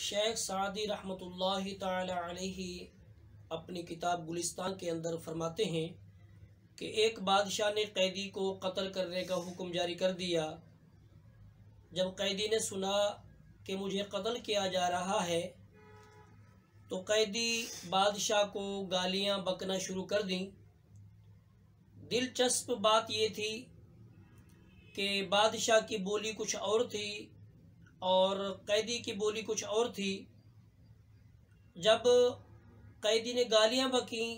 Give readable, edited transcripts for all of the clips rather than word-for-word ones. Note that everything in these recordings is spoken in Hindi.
शेख सादी रहमतुल्लाहि ताला अलैहि अपनी किताब गुलिस्तान के अंदर फरमाते हैं कि एक बादशाह ने कैदी को कत्ल करने का हुक्म जारी कर दिया। जब कैदी ने सुना कि मुझे कत्ल किया जा रहा है तो कैदी बादशाह को गालियां बकना शुरू कर दी। दिलचस्प बात यह थी कि बादशाह की बोली कुछ और थी और कैदी की बोली कुछ और थी। जब कैदी ने गालियां बकीं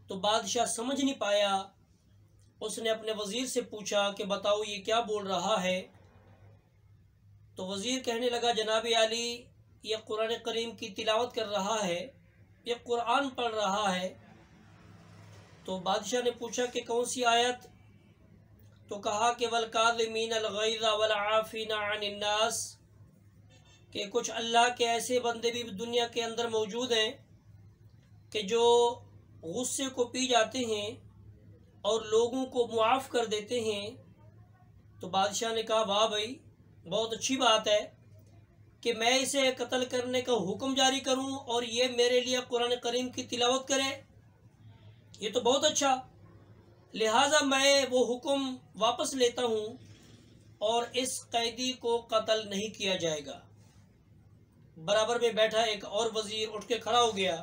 तो बादशाह समझ नहीं पाया। उसने अपने वज़ीर से पूछा कि बताओ ये क्या बोल रहा है। तो वज़ीर कहने लगा, जनाब आली ये कुरान करीम की तिलावत कर रहा है, ये कुरान पढ़ रहा है। तो बादशाह ने पूछा कि कौन सी आयत? तो कहा कि वल काज़िमीनल गैज़ वल आफ़ीना अनिन नास, कि कुछ अल्लाह के ऐसे बंदे भी दुनिया के अंदर मौजूद हैं कि जो गुस्से को पी जाते हैं और लोगों को मुआफ़ कर देते हैं। तो बादशाह ने कहा, वाह भाई, बहुत अच्छी बात है कि मैं इसे कत्ल करने का हुक्म जारी करूं और ये मेरे लिए कुरान करीम की तिलावत करे, ये तो बहुत अच्छा। लिहाजा मैं वो हुक्म वापस लेता हूं और इस कैदी को कत्ल नहीं किया जाएगा। बराबर में बैठा एक और वजीर उठ के खड़ा हो गया,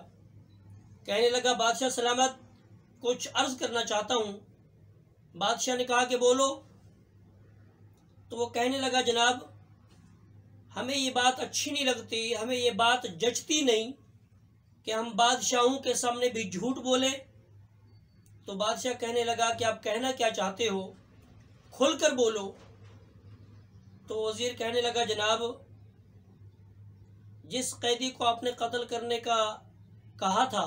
कहने लगा, बादशाह सलामत, कुछ अर्ज करना चाहता हूं। बादशाह ने कहा कि बोलो। तो वो कहने लगा, जनाब हमें ये बात अच्छी नहीं लगती, हमें ये बात जचती नहीं कि हम बादशाहों के सामने भी झूठ बोले। तो बादशाह कहने लगा कि आप कहना क्या चाहते हो, खुलकर बोलो। तो वजीर कहने लगा, जनाब जिस कैदी को आपने कत्ल करने का कहा था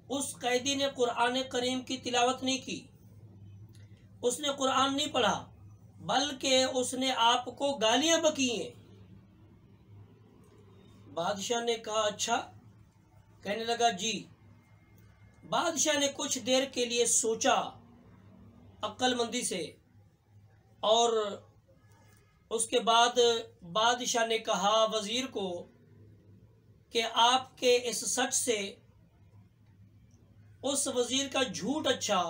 उस कैदी ने कुरान करीम की तिलावत नहीं की, उसने कुरान नहीं पढ़ा, बल्कि उसने आपको गालियां बकी हैं। बादशाह ने कहा, अच्छा। कहने लगा, जी। बादशाह ने कुछ देर के लिए सोचा अक्लमंदी से और उसके बाद बादशाह ने कहा वजीर को कि आपके इस सच से उस वजीर का झूठ अच्छा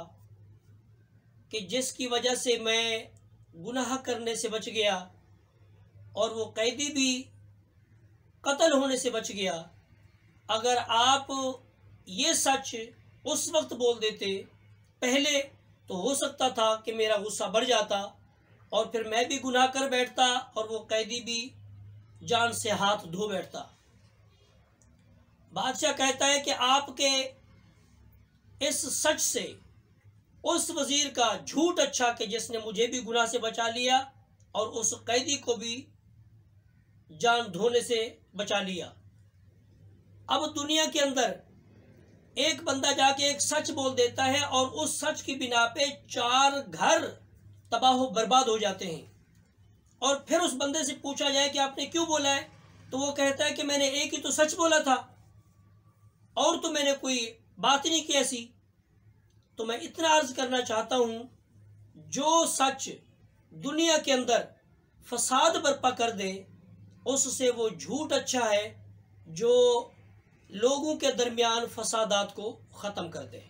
कि जिसकी वजह से मैं गुनाह करने से बच गया और वो कैदी भी कत्ल होने से बच गया। अगर आप ये सच उस वक्त बोल देते पहले तो हो सकता था कि मेरा गुस्सा बढ़ जाता और फिर मैं भी गुनाह कर बैठता और वो कैदी भी जान से हाथ धो बैठता। बादशाह कहता है कि आपके इस सच से उस वजीर का झूठ अच्छा कि जिसने मुझे भी गुनाह से बचा लिया और उस कैदी को भी जान धोने से बचा लिया। अब दुनिया के अंदर एक बंदा जाके एक सच बोल देता है और उस सच की बिना पे 4 घर तबाह बर्बाद हो जाते हैं और फिर उस बंदे से पूछा जाए कि आपने क्यों बोला है, तो वो कहता है कि मैंने एक ही तो सच बोला था और तो मैंने कोई बात ही नहीं की ऐसी। तो मैं इतना अर्ज करना चाहता हूं, जो सच दुनिया के अंदर फसाद बर्पा कर दे उससे वो झूठ अच्छा है जो लोगों के दरमियान फसादात को ख़त्म कर दे।